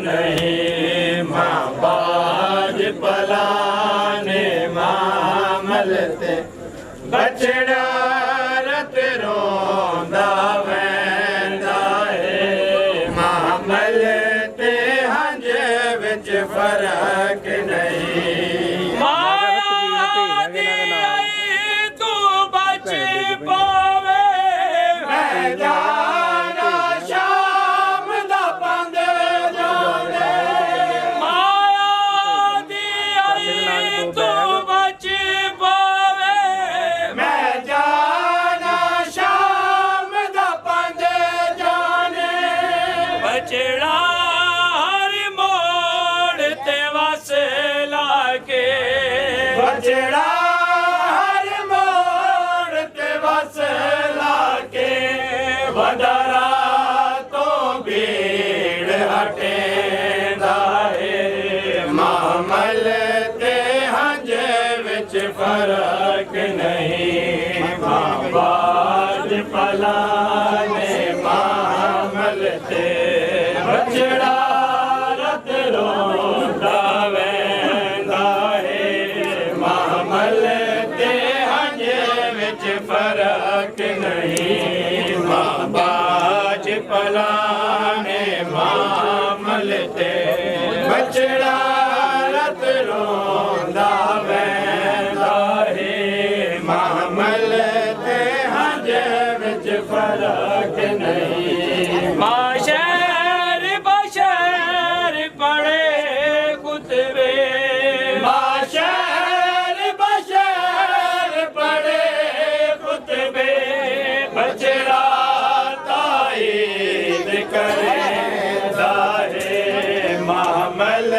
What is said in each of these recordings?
नहीं मां बाज पलाने मामल ते बछड़ा रत रोंदा वेंदा है मामल ते हंज विच फर्क नहीं माया दी आई तू बच पावे मैं जाना शाम दा पंद जाने माया दी आई तू बच पावे मैं जाना शाम दा पंद जाने बछड़ा हर मोड़ ते वस लाके बछड़ा हर मोड़ ते वस लाके वधारा तो भीड़ हटेंदा है मामल ते हंज विच फर्क नहीं मां बाज पलाने मामल ते बछड़ा रत रोंदा वेंदा है मामल ते हंज विच फर्क नहीं मां बाज पलाने मामल ते बछड़ा रत रोंदा वेंदा है मामल ते हंज विच फर्क नहीं मां शहर बशहर पड़े कुतबे मां शहर बशहर पड़े कुतबे बछड़ा ताईद करेंदा है मामल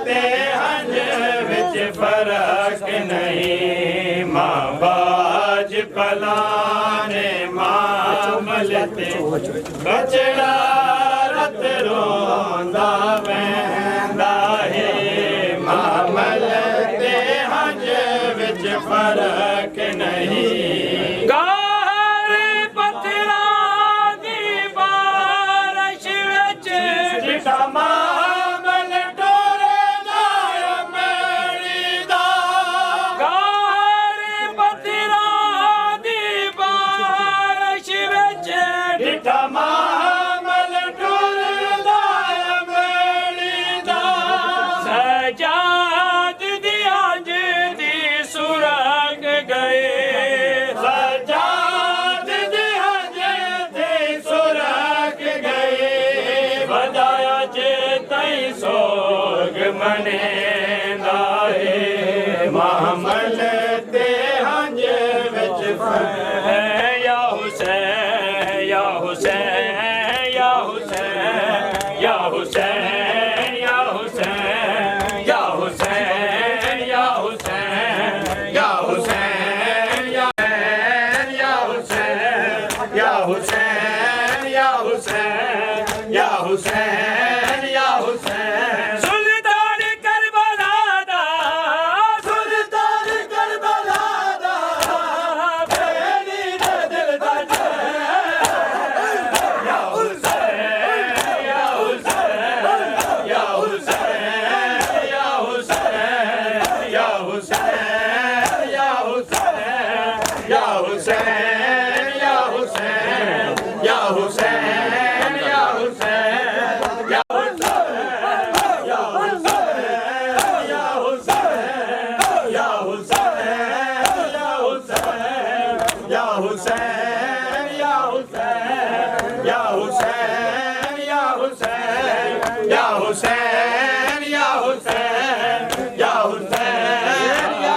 ते हंज विच फर्क नहीं मां बाज पलाने मामल ते बछड़ा रत रोंदा वेंदा है मामल ते हंज विच फर्क नहीं गार पत्थरां दी बारिश विच डिठा मामल टोरदा अमड़ी दा गार पत्थरां दी बारिश विच डिठा मामल टोरदा अमड़ी दा सजाद दी अंज दी सुरंग गए सजाद दी अंज दी सुरंग गए बजाया जे तई सोग मनेंदा है मामल ते हंज विच फर्क या हुसैन या हुसैन या हुसैन या हुसैन या हुसैन या हुसैन या हुसैन या हुसैन या हुसैन या हुसैन या हुसैन या हुसैन या हुसैन सुल्तान करबला दा सुल्तान करबला दा बेनी दे दिल दा या हुसैन या हुसैन या हुसैन या हुसैन या हुसैन या हुसैन या हुसैन या हुसैन या हुसैन या हुसैन या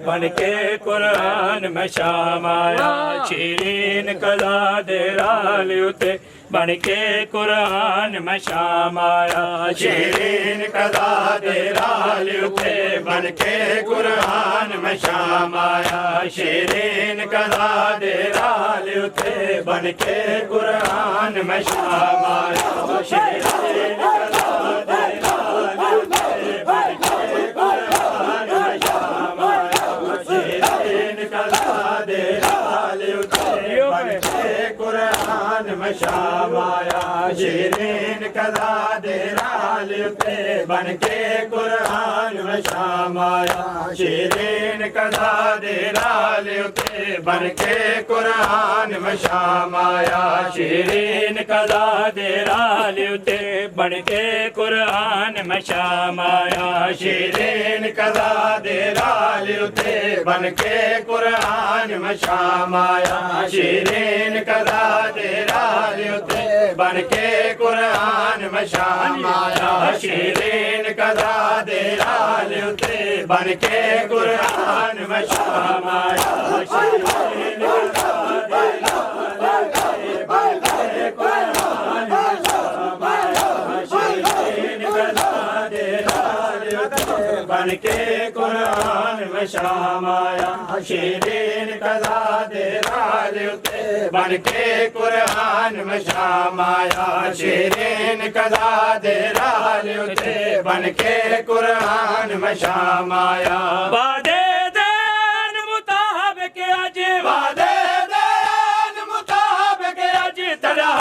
बन के कुरान में शाम आया शीरीन कला दे राल उते बन के कुरान में शाम आया शीरीन कला दे राल उते बन के कुरान में शाम आया शीरीन कला दे राल उते बन के कुरान में शाम आया शीरीन कला दे राल उते बन के कुरान में शाम आया शीरीन कला दे राल उते बन के कुरान में शाम आया शीरीन कदा दे राल उते बन के कुरान में शाम आया शीरीन कदा दे राल उते बन के कुरान में शाम आया शीरीन कदा दे राल उते बन के कुरान में शाम आया शीरीन कदा दे राल उते बन के कुरान में शाम आया शीरीन कदा दे राल उते बन के कुरान में शाम आया शीरीन कदा दे राल उते बन के कुरान में शाम आया शीरीन कदा दे राल उते बन के कुरान में शाम आया शीरीन कदा दे राल उते बन के कुरान में शाम आया शीरीन कदा दे राल उते बन के कुरान में शाम आया शीरीन कदा दे राल उते बन के कुरान में शाम आया वादे देन मुताबिक अज वादे देन मुताबिक अज तड़ा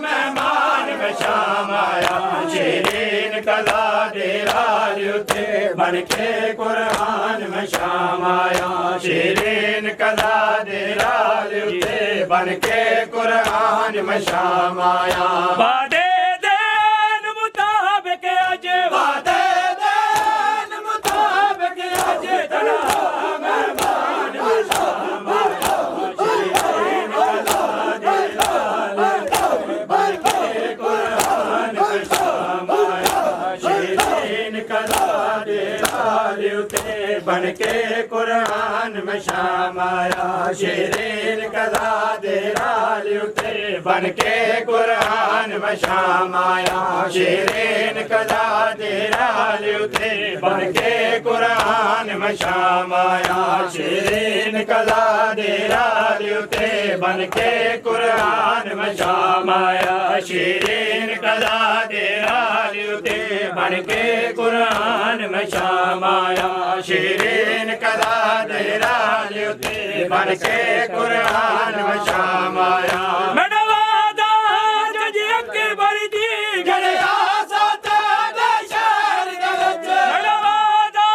मेहमान में शाम आया शीरीन कदा दे राल उते बन के कुरान में शाम आया शीरीन कदा दे राल उते बन के कुरान में शाम आया वादे देन मुताबिक अज वादे देन मुताबिक अज तड़ा मेहमान में शाम आया शीरीन कदा दे राल उते बन के कुरान में शाम आया शीरीन कदा दे राल उते बन के कुरान में शाम आया शीरीन कदा दे राल उते बन के कुरान में शाम आया शीरीन कदा दे राल उते बन के कुरान में शाम आया शीरीन कदा दे राल उते बन के कुरान में शाम आया शीरीन कदा दे राल उते बन के कुरान में शाम आया शीरीन कदा दे राल उते बन के कुरान में शाम आया मनवादा जज अकबर दी गड़िया साथे दे शहर दे विच मनवादा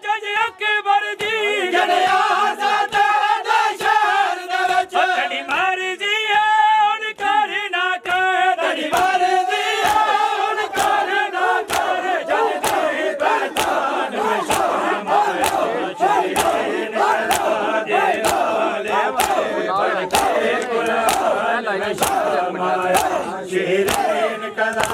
जज अकबर दी गड़िया साथे दे शहर दे विच तेरी मर्जी है हुन कर ना कर तेरी मर्जी है हुन कर ना कर जज दी पहचान में शाम आया शीरीन कदा दे राल उते बन के कुरान में शाम आया शीरीन कदा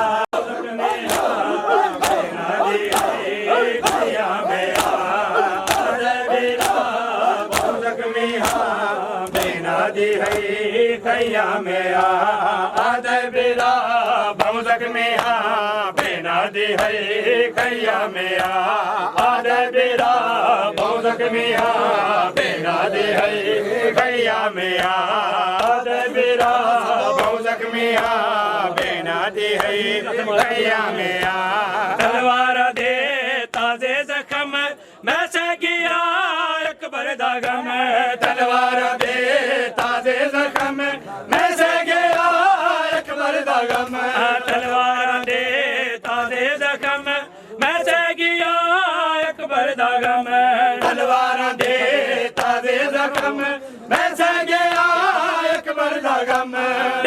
खैया में आदे बिरा भौजक में बेना दी है खैया में आदे बिरा भौजक में बेना दी है खैया में आदे बिरा भौजक में बेना दी है खैया में तलवार दे ताजे जख्म मैं से गया अकबर दा गम तलवार दे ताजे जख्म मैं से गया अकबर दा गम तलवार दे ताजे जख्म मैं से गया अकबर दा गम तलवार दे ताजे जख्म मैं से गया अकबर दा गम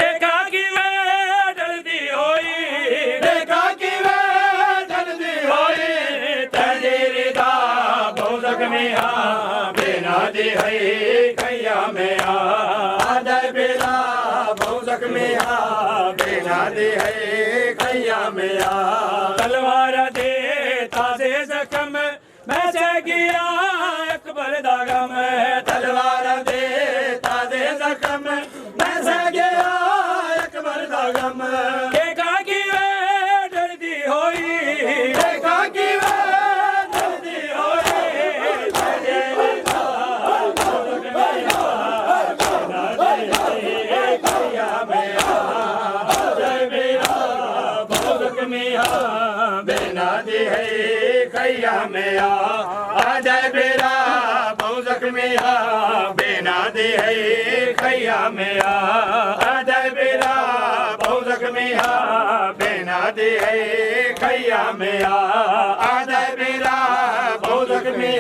देखा कि मैं जल्दी होई देखा कि मैं जल्दी होई तेरी दा भौजक में बेना दी है खैया में आदे बेला भौजक में बेना दी है खैया में तलवार दे ताजे जख्म मैं से गया अकबर दा गम तलवार दे ताजे जख्म मैं से गया अकबर दा गम देखा कि मैं डरदी होई देखा कि मैं डरदी होई तेरी दा भौजक में बेना दी है खैया में आदे बेला भौजक में बेना दी है खैया में आदे बेला भौजक में बेना दी है खैया में आदे बेला भौजक में दे खैया में आजा मेरा बहुत जख्मी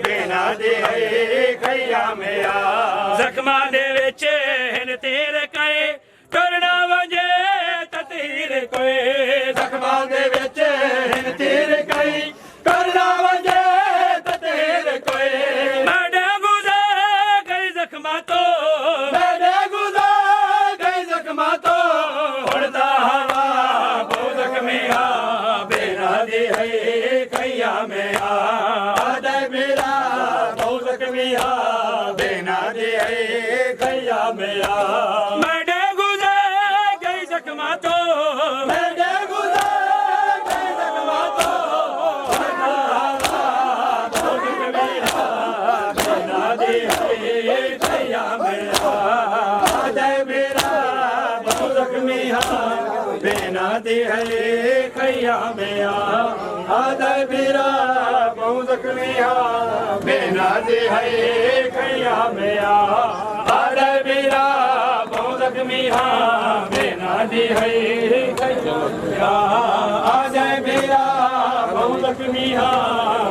बेना दे खैया में जख्मा दे विच हिन तीर कए करना वजे ततीर कोए जख्मा दे विच हिन तीर कए करना वजे ततीर कोए मैडे गुज़र गई जख्मा तो मैडे गुज़र गई जख्मा तो उड़ता हवा बहुत जख्मी बेना दे खैया में आजा मेरा बहुत जख्मी बेना दे खैया में मैडे गुज़र गई जख्मा तो मैडे गुज़र गई जख्मा तो बेना दे खैया में आजा मेरा बहुत जख्मी बेना दे खैया में आजा मेरा बहुत जख्मी बेना दे खैया में आजा मेरा बहुत जख्मी बेना दे खैया आजा मेरा बहुत जख्मी